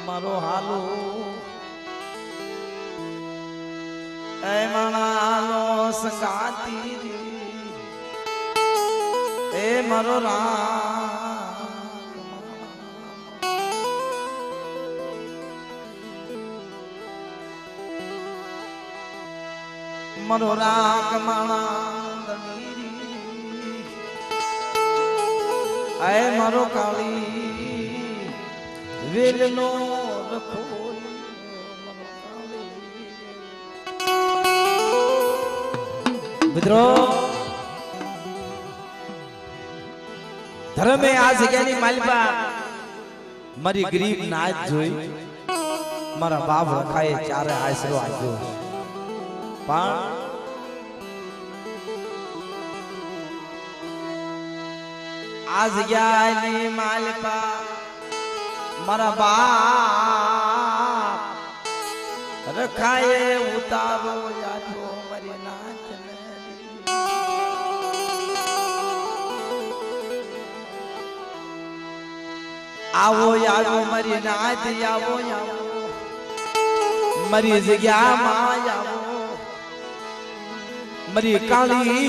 મારો હાલો એ માણાનો સંગાતી એ મારો મારો રાગ માણા એ મારો કાળી વેલનો રખો મિત્રો ધર્મે આ જગ્યાની માલિકા મારી ગરીબ નાચ જોઈ મારા બાપ રખાએ ચારે આશરો આપ્યો પણ આ જગ્યાની માલિકા મારા બાપ રખાએ ઉતારો યાદો મારી નાચ આવો આવો મારી નાચ આવો આવો મારી જગ્યામાં આવો મારી કાળી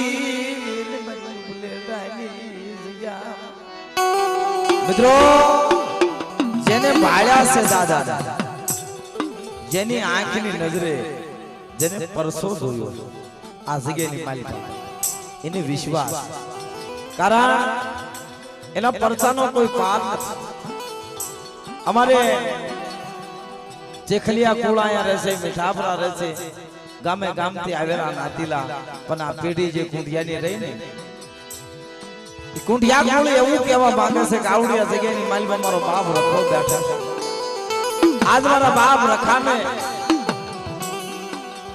મિત્રો જેને ભાળ્યા છે દાદા જેની આંખની નજરે જેને પરસો જોયો આ જગ્યાની માલિકા એને વિશ્વાસ કારણ એના પરસાનો કોઈ પાર નથી અમારે ચેખલિયા કુળાયા રહેશે મીઠાપરા રહેશે ગામે ગામથી આવેલા નાતીલા પણ આ પેઢી જે કુંડિયાની રહી ને કુંડિયા કુળ એવું કહેવા માંગે છે કે આવડિયા જગ્યાની માલિકા મારો બાપ રખો બેઠા આજ મારા બાપ રખાને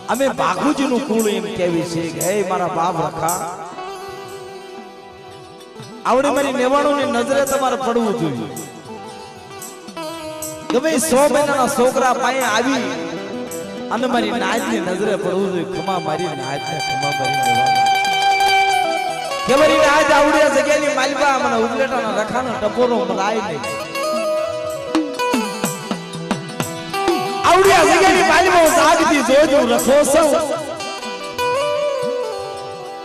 અમે બાઘુજીનું કુળ એમ કહેવી છે કે હે મારા બાપ રખા આવડી મારી નેવાણોની નજરે તમારે પડવું જોઈએ ગમે 100 મહિનાના છોકરા પાસે આવી અને મારી નાચની નજરે પડવું જોઈએ ખમા મારી નાચને ખમા મારી નેવાણો કે મારી નાચ આવડિયા જગ્યાની માલિકા મને ઉગલેટાના રખાનો ટપોરો મરાય નહીં આવડિયા જગ્યાની માલિકા જાગતી જોજો રખો સૌ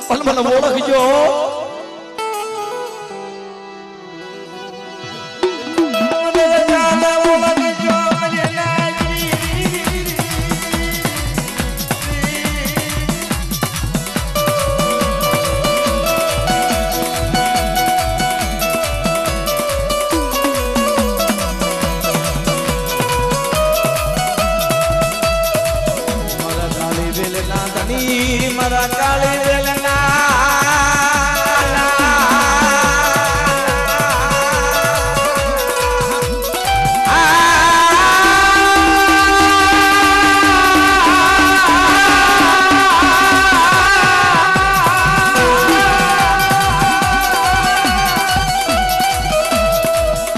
પણ મને ઓળખજો મારા કાળી વેલના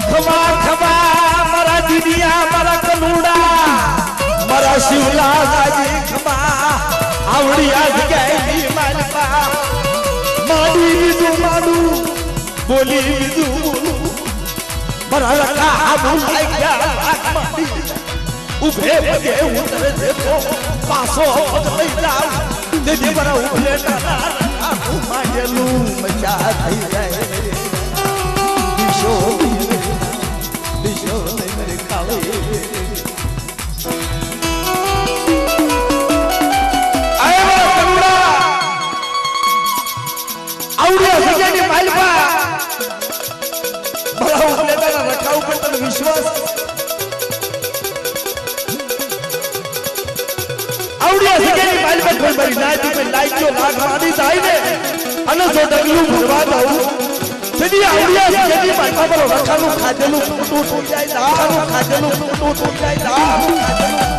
ખમા ખમા મારા દીદિયા મારા કનુડા મારા શિવલા ગાજી ખમા આવડિયા જગ્યાની માલિકા માડી બીજું માડું બોલી બીજું બોલું મારા રખા બોલાઈ ગયા માડી ઉભે પગે ઉતરે દેખો પાસો લઈ જાવ દેદી મારા ઉભે તારા માંગેલું મજા થઈ જાય દિશો દિશો મેરે કાળી આવડિયા જગ્યાની માલિકા મારા ઉગલેટાના રખા ઉપર તને વિશ્વાસ આવડિયા જગ્યાની માલિકા કોઈ મારી નાચી કોઈ લાઈજો લાગવાની જાય ને અને જો ડગલું ભરવા દઉં તેથી આવડિયા જગ્યાની માલિકા મારો રખાનું ખાધેલું ફૂટું થઈ જાય દાનું ખાધેલું ફૂટું થઈ જાય દાનું ખાધેલું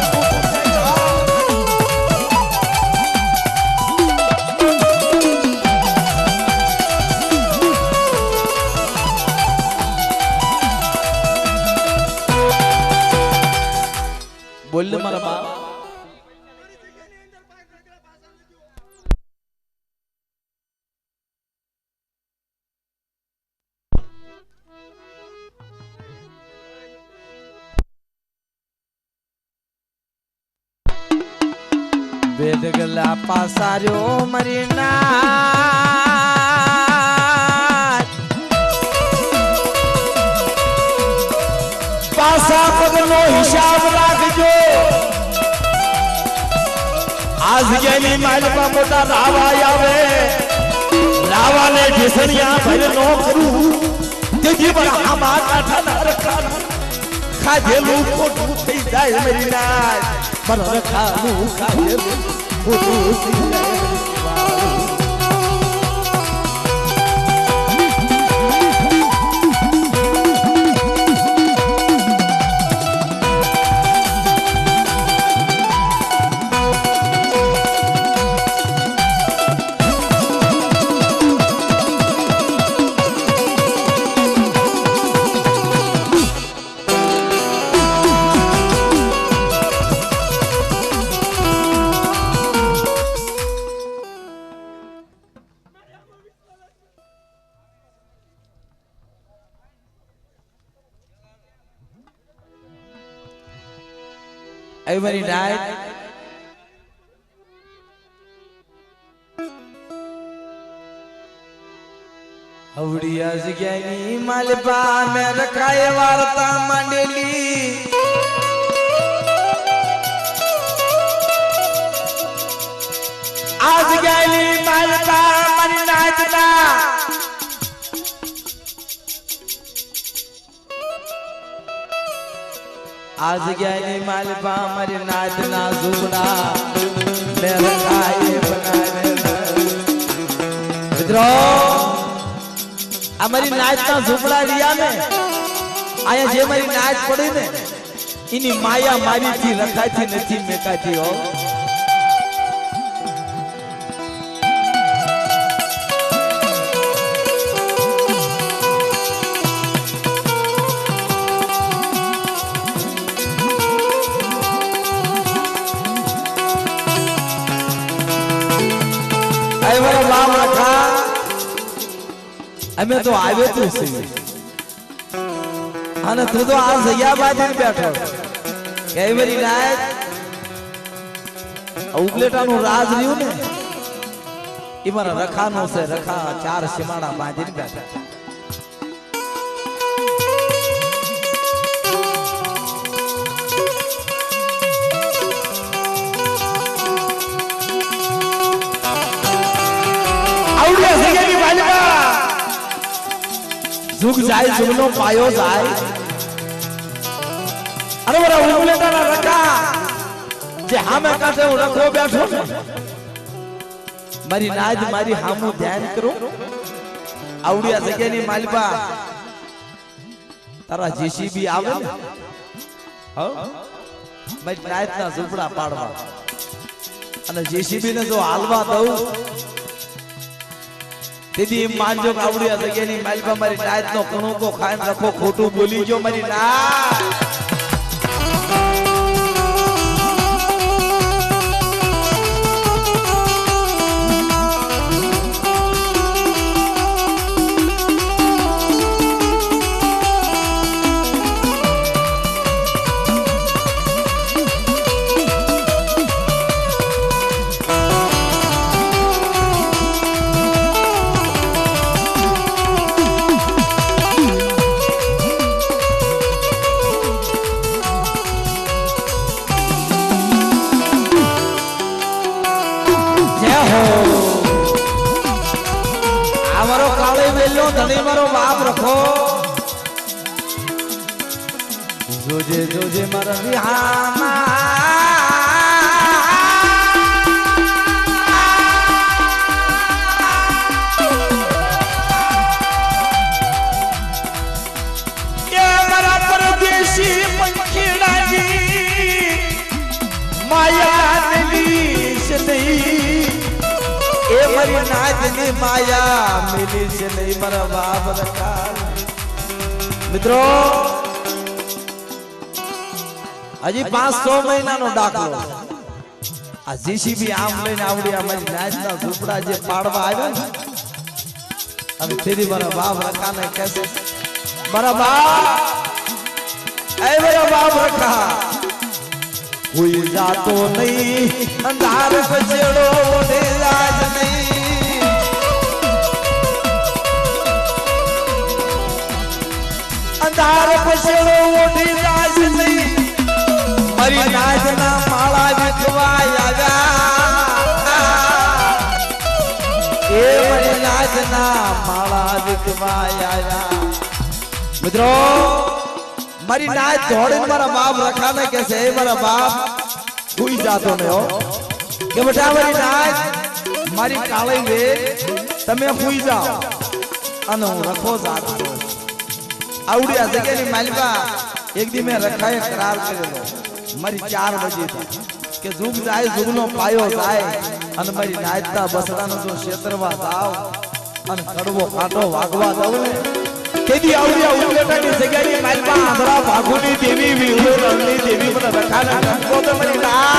બોલ મારા બાપ બેડ ગલા પાસાર્યો મરી ના પાસા પગનો હિસાબ રાખજો આ જગ્યાની માલમાં મોટા રાવા આવે રાવાને ઢેસણિયા ભર નો કરું તેથી પણ આમાં કાઠાના રખા ખાધેલું ખોટું થઈ જાય મરી નાય પર રખાનું ખાધેલું ખોટું થઈ જાય every night અવડિયા જગ્યાની માલપા મે રખાય વાર્તા માંડેલી આ જગ્યાની માલપા મારી નાચના આ જગ્યાની માલપા મારી નાચના ઝૂંપડા મે રખાય બનાવે મિત્રો અમારી નાચના ઝૂંપડા રહ્યા ને આયા જે મારી નાચ પડી ને એની માયા મારીથી રખાતી નથી મેકાતી હો અમે તો આવ્યો તું છીએ અને તું તો આ જગ્યા બાંધીને બેઠો કઈ બરી નાયક ઉગલેટાનું રાજ રહ્યું ને એ મારા રખાનો છે રખા ચાર સીમાડા બાંધીને બેઠા झुक जाए जुगनो पायो जाए अरे बरा उगलेटाना रखा जे हामे काठे હું રખો બેઠો ને મારી નાજ મારી હામું ધ્યાન કરો આવડિયા જગ્યાની માલપા તારા જેસીબી આવે ને હો મારી નાજના ઝૂંપડા પાડવા અને જેસીબી ને જો હાલવા દઉં દીદી માનજો આવડિયા જગ્યાની માલપા મારી નાચ નો કણુકો ખાઈને રખો ખોટું બોલી ગયો મારી નાચ ધણી મારો બાપ રખો જોજે જોજે મારા વિહામાં એ મારા પરદેશી પંખીડાજી માયા મિલી છે નહીં એ મારી નાચની માયા મિલી છે નહીં મારા બાપ રખા મિત્રો હજી 5-6 મહિનાનો દાખલો આ જીસીબી આમ લઈને આવડી મારી નાચના ઝૂંપડા જે પાડવા આવ્યા ને અને તેરી મારા બાપ રખાને કહેશે મારા બાપ એ મારા બાપ રખા કોઈ જાતો નહીં અંધાર પછેડો ઓઢે રાજ નહીં અંધાર પછેડો ઓઢી રાજ નહીં મારી નાજના માળા વિખવાય આવ્યા એ મારી નાજના માળા વિખવાય આવ્યા મિત્રો મારી નાચ ધોડીને મારા બાપ રખાને કે છે એ મારા બાપ સુઈ જાતો ને હો કે બેટા મારી નાચ મારી કાળી વે તમે સુઈ જાઓ અને હું રખો જાતો આવડી આ જગ્યાની માલિકા એક દી મેં રખાએ કરાર કરેલો મારી 4 બજે કે જુગ જાય જુગનો પાયો જાય અને મારી નાચતા બસડાનો જો ક્ષેત્રવા જાવ અને કડવો કાંટો વાગવા દઉં ને તેદી આવડિયા ઉલેટાની જગ્યાની માલમાં આંધળા ભાગુની દેવી વીરો રણની દેવી મને રખાના નંકો તો મારી ના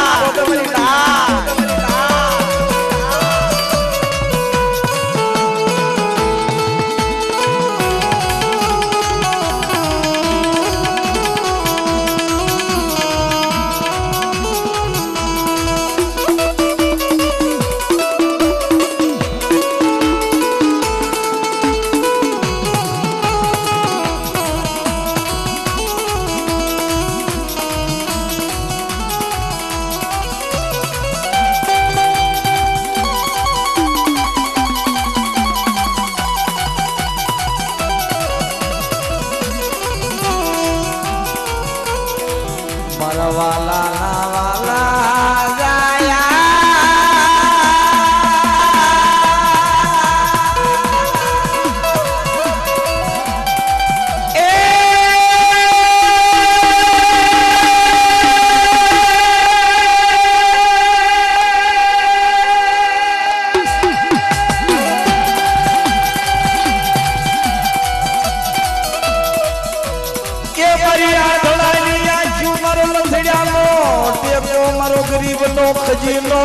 ગરીબ નો ખજીનો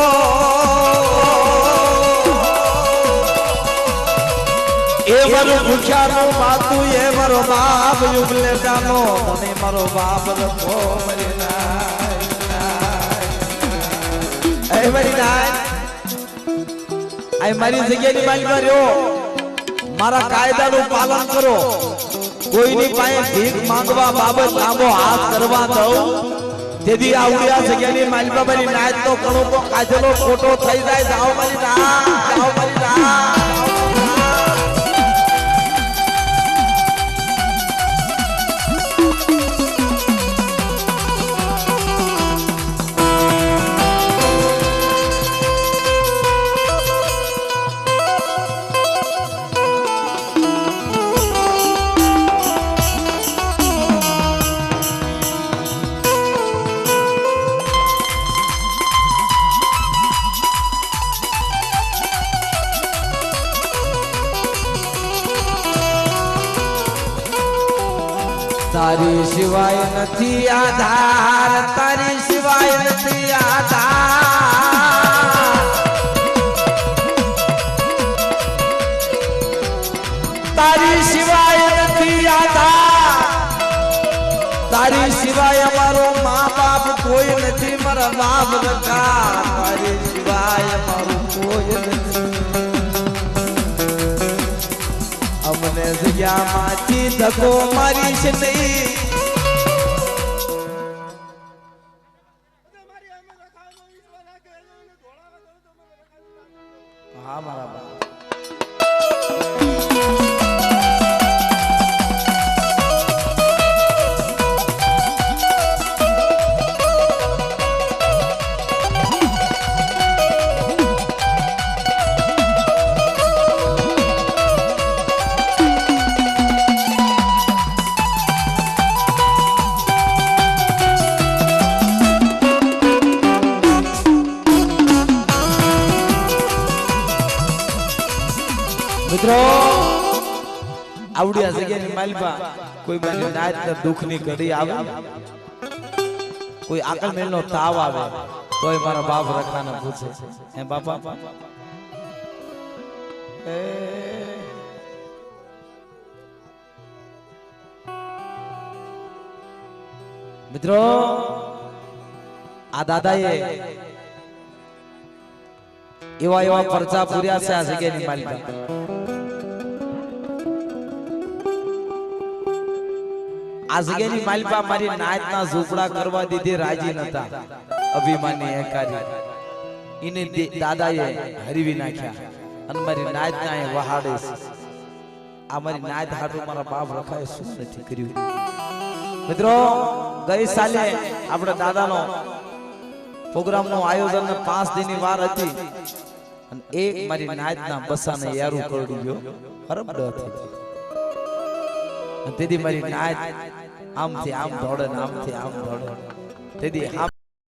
એ મારો ભૂખ્યાનો માતું એ મારો બાપ યુગલેટાનો મને મારો બાપ રખો મરી નાય એ મરી નાય આ મારી જગ્યાની માલિકા રહ્યો મારા કાયદાનું પાલન કરો કોઈની પાસે ભીખ માંગવા બાબત લાંબો હાથ કરવા દઉં તેદી આવડિયા જગ્યાની માલબાબાની નાચ તો કણો તો કાજલો ફોટો થઈ જાય જાઓ મારી ના તારી સિવાય નથી આધાર તારી સિવાય નથી આધાર તારી સિવાય નથી આધાર તારી સિવાય અમારો મા બાપ કોઈ નથી મારા બાપ રખા તારી સિવાય અમારું કોઈ નથી અમને જગ્યામાંથી ધક્કો મારીશ નહીં હા મારા બા મિત્રો આવડિયા જગ્યાની માલપા કોઈ મને નાચ દુઃખની ઘડી આવે કોઈ આકલ મેલનો તાવ આવે તોય મારા બાપ રખાને પૂછે હે બાપા મિત્રો આ દાદાએ એવા એવા પરચા પૂર્યા છે આ જગ્યાની માલિકા. આ જગ્યાની માલિકા મારી નાતના ઝૂંપડા કરવા દીધી રાજી નતા. અભિમાની એકારી ઈને દાદાએ હરીવી નાખ્યા અને મારી નાતના એ વહાડે છે. આ મારી નાત હાટુ મારા બાપ રખાય શું નથી કર્યું. મિત્રો ગઈ સાલે આપણે દાદાનો પ્રોગ્રામનું આયોજન 5 દિનની વાર હતી અને એક મારી નાતના બસાને યારું કરડી ગયો હરબડ હતી. તેથી મારી નાત આમથી આમ દોડે ને આમથી આમ દોડે. તેથી